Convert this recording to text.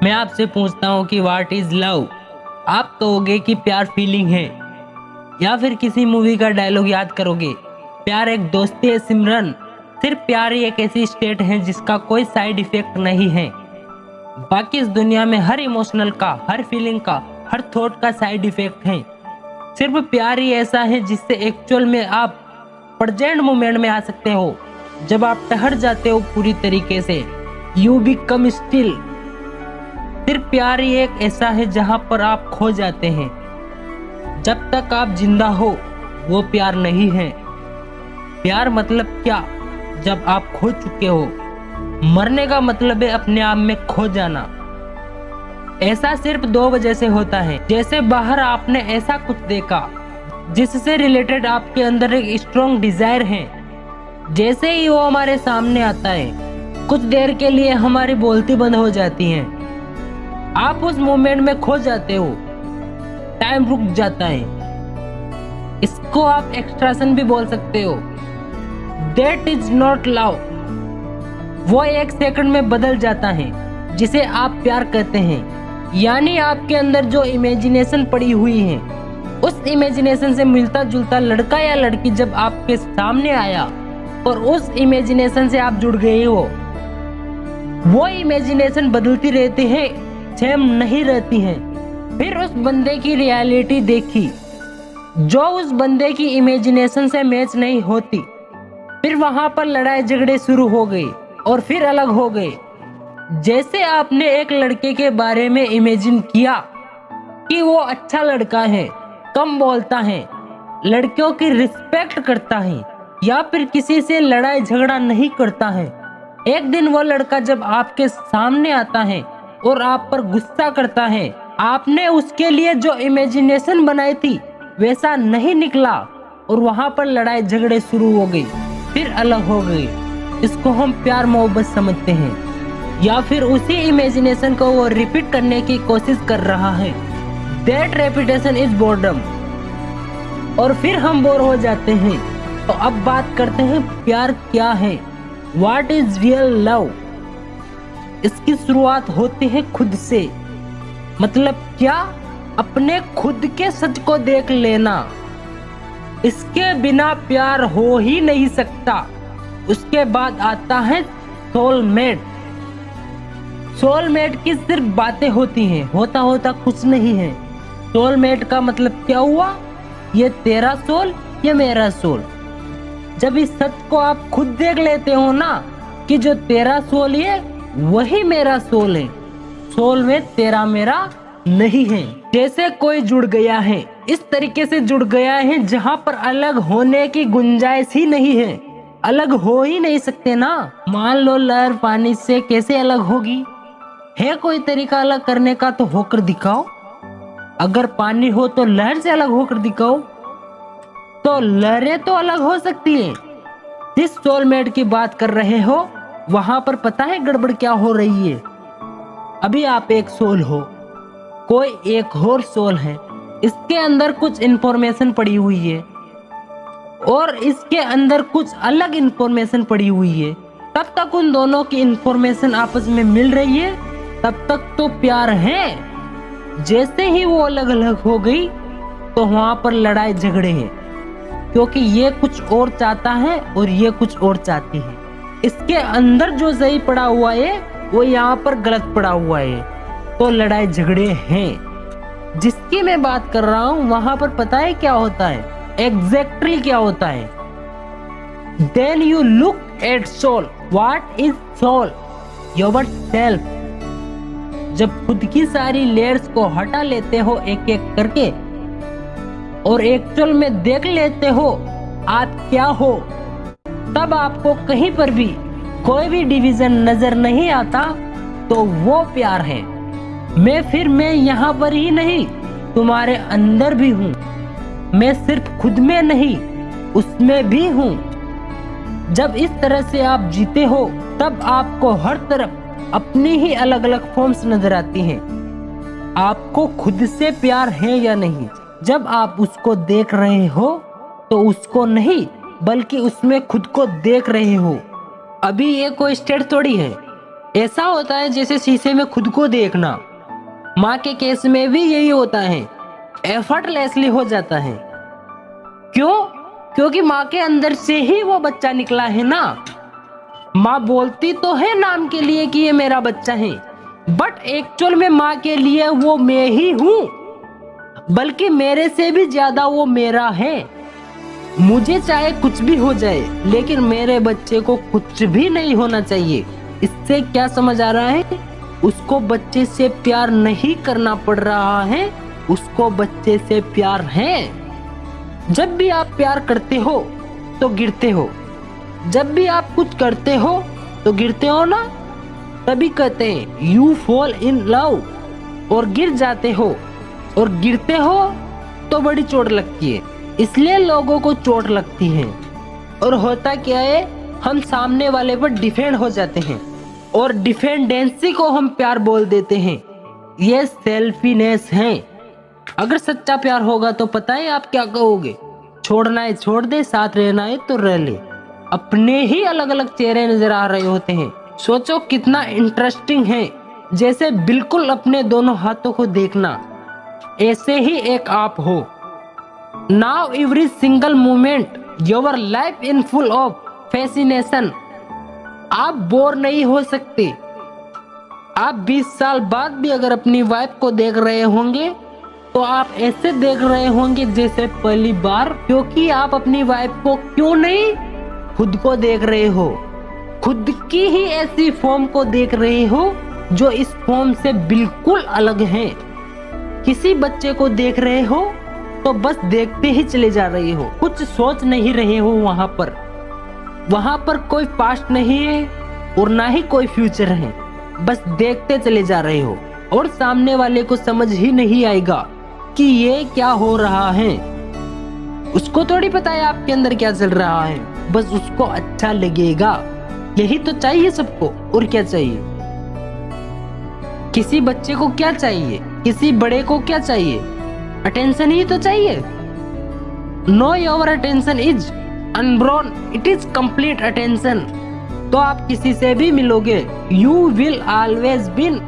मैं आपसे पूछता हूँ कि व्हाट इज लव। आप कहोगे कि प्यार फीलिंग है, या फिर किसी मूवी का डायलॉग याद करोगे, प्यार एक दोस्ती है सिमरन। सिर्फ प्यार ही एक ऐसी स्टेट है जिसका कोई साइड इफेक्ट नहीं है। बाकी इस दुनिया में हर इमोशनल का, हर फीलिंग का, हर थॉट का साइड इफेक्ट है। सिर्फ प्यार ही ऐसा है जिससे एक्चुअल में आप प्रेजेंट मोमेंट में आ सकते हो। जब आप ठहर जाते हो पूरी तरीके से, यू बिकम स्टिल। सिर्फ प्यार ही एक ऐसा है जहां पर आप खो जाते हैं। जब तक आप जिंदा हो वो प्यार नहीं है। प्यार मतलब क्या, जब आप खो चुके हो। मरने का मतलब है अपने आप में खो जाना। ऐसा सिर्फ दो वजह से होता है। जैसे बाहर आपने ऐसा कुछ देखा जिससे रिलेटेड आपके अंदर एक स्ट्रॉन्ग डिजायर है, जैसे ही वो हमारे सामने आता है कुछ देर के लिए हमारी बोलती बंद हो जाती है। आप उस मोमेंट में खो जाते हो, टाइम रुक जाता है। इसको आप एक्सट्रैक्शन भी बोल सकते हो। That is not love. वो एक सेकंड में बदल जाता है जिसे आप प्यार कहते हैं। यानी आपके अंदर जो इमेजिनेशन पड़ी हुई है, उस इमेजिनेशन से मिलता जुलता लड़का या लड़की जब आपके सामने आया और उस इमेजिनेशन से आप जुड़ गए हो, वो इमेजिनेशन बदलती रहती है, सेम नहीं रहती है। फिर उस बंदे की रियलिटी देखी जो उस बंदे की इमेजिनेशन से मैच नहीं होती। फिर वहां पर लड़ाई झगड़े शुरू हो गए और फिर अलग हो गए। जैसे आपने एक लड़के के बारे में इमेजिन किया कि वो अच्छा लड़का है, कम बोलता है, लड़कियों की रिस्पेक्ट करता है, या फिर किसी से लड़ाई झगड़ा नहीं करता है। एक दिन वो लड़का जब आपके सामने आता है और आप पर गुस्सा करता है, आपने उसके लिए जो इमेजिनेशन बनाई थी वैसा नहीं निकला और वहां पर लड़ाई झगड़े शुरू हो गई, फिर अलग हो गए। इसको हम प्यार मोहब्बत समझते हैं। या फिर उसी इमेजिनेशन को वो रिपीट करने की कोशिश कर रहा है। That repetition is boredom. और फिर हम बोर हो जाते हैं। तो अब बात करते हैं प्यार क्या है, व्हाट इज रियल लव। इसकी शुरुआत होती है खुद से। मतलब क्या, अपने खुद के सच को देख लेना। इसके बिना प्यार हो ही नहीं सकता। उसके बाद आता है सोलमेट। सोलमेट की सिर्फ बातें होती हैं, होता होता कुछ नहीं है। सोलमेट का मतलब क्या हुआ, ये तेरा सोल, ये मेरा सोल। जब इस सच को आप खुद देख लेते हो ना कि जो तेरा सोल है वही मेरा सोल है, सोल में तेरा मेरा नहीं है। जैसे कोई जुड़ गया है, इस तरीके से जुड़ गया है जहां पर अलग होने की गुंजाइश ही नहीं है। अलग हो ही नहीं सकते ना। मान लो लहर पानी से कैसे अलग होगी, है कोई तरीका अलग करने का तो होकर दिखाओ। अगर पानी हो तो लहर से अलग होकर दिखाओ, तो लहरें तो अलग हो सकती हैं। जिस सोलमेट की बात कर रहे हो वहां पर पता है गड़बड़ क्या हो रही है। अभी आप एक सोल हो, कोई एक और सोल है, इसके अंदर कुछ इंफॉर्मेशन पड़ी हुई है और इसके अंदर कुछ अलग इंफॉर्मेशन पड़ी हुई है। तब तक उन दोनों की इंफॉर्मेशन आपस में मिल रही है, तब तक तो प्यार है। जैसे ही वो अलग अलग हो गई तो वहां पर लड़ाई झगड़े हैं, क्योंकि ये कुछ और चाहता है और ये कुछ और चाहती है। इसके अंदर जो सही पड़ा हुआ है वो यहाँ पर गलत पड़ा हुआ है, तो लड़ाई झगड़े हैं। जिसकी मैं बात कर रहा हूँ वहां पर पता है क्या होता है, एग्जैक्टली क्या होता है। Then you look at soul. What is soul? Your self. जब खुद की सारी लेयर्स को हटा लेते हो एक एक करके और एक्चुअल में देख लेते हो आप क्या हो, तब आपको कहीं पर भी कोई भी डिवीजन नजर नहीं आता, तो वो प्यार है। मैं यहाँ पर ही नहीं, तुम्हारे अंदर भी हूँ। मैं सिर्फ खुद में नहीं, उसमें भी हूँ। जब इस तरह से आप जीते हो तब आपको हर तरफ अपनी ही अलग अलग फॉर्म्स नजर आती हैं। आपको खुद से प्यार है या नहीं, जब आप उसको देख रहे हो तो उसको नहीं बल्कि उसमें खुद को देख रहे हो। अभी ये कोई स्टेट थोड़ी है, ऐसा होता है जैसे शीशे में खुद को देखना। माँ के केस में भी यही होता है, एफर्टलेसली हो जाता है। क्यों? क्योंकि माँ के अंदर से ही वो बच्चा निकला है ना। माँ बोलती तो है नाम के लिए कि ये मेरा बच्चा है, बट एक्चुअल में माँ के लिए वो मैं ही हूँ, बल्कि मेरे से भी ज्यादा वो मेरा है। मुझे चाहे कुछ भी हो जाए, लेकिन मेरे बच्चे को कुछ भी नहीं होना चाहिए। इससे क्या समझ आ रहा है? उसको बच्चे से प्यार नहीं करना पड़ रहा है, उसको बच्चे से प्यार है। जब भी आप प्यार करते हो तो गिरते हो, जब भी आप कुछ करते हो तो गिरते हो ना। तभी कहते हैं यू फॉल इन लव, और गिर जाते हो, और गिरते हो तो बड़ी चोट लगती है। इसलिए लोगों को चोट लगती है। और होता क्या है, हम सामने वाले पर डिफेंड हो जाते हैं, और डिफेंडेंसी को हम प्यार बोल देते हैं। ये सेल्फीनेस है। अगर सच्चा प्यार होगा तो पता है आप क्या कहोगे? छोड़ना है छोड़ दे, साथ रहना है तो रह ले। अपने ही अलग अलग चेहरे नजर आ रहे होते हैं। सोचो कितना इंटरेस्टिंग है, जैसे बिल्कुल अपने दोनों हाथों को देखना। ऐसे ही एक आप हो। Now every single moment your life in full of fascination. आप बोर नहीं हो सकते। आप 20 साल बाद भी अगर अपनी वाइफ को देख रहे होंगे तो आप ऐसे देख रहे होंगे जैसे पहली बार, क्योंकि आप अपनी वाइफ को क्यों नहीं, खुद को देख रहे हो। खुद की ही ऐसी फॉर्म को देख रहे हो जो इस फॉर्म से बिल्कुल अलग है। किसी बच्चे को देख रहे हो तो बस देखते ही चले जा रहे हो, कुछ सोच नहीं रहे हो। वहां पर कोई पास्ट नहीं है और ना ही कोई फ्यूचर है, बस देखते चले जा रहे हो। और सामने वाले को समझ ही नहीं आएगा कि ये क्या हो रहा है। उसको थोड़ी पता है आपके अंदर क्या चल रहा है, बस उसको अच्छा लगेगा। यही तो चाहिए सबको, और क्या चाहिए? किसी बच्चे को क्या चाहिए, किसी बड़े को क्या चाहिए? अटेंशन ही तो चाहिए। No your attention is unborn, it is complete attention. तो आप किसी से भी मिलोगे, यू विल ऑलवेज बीन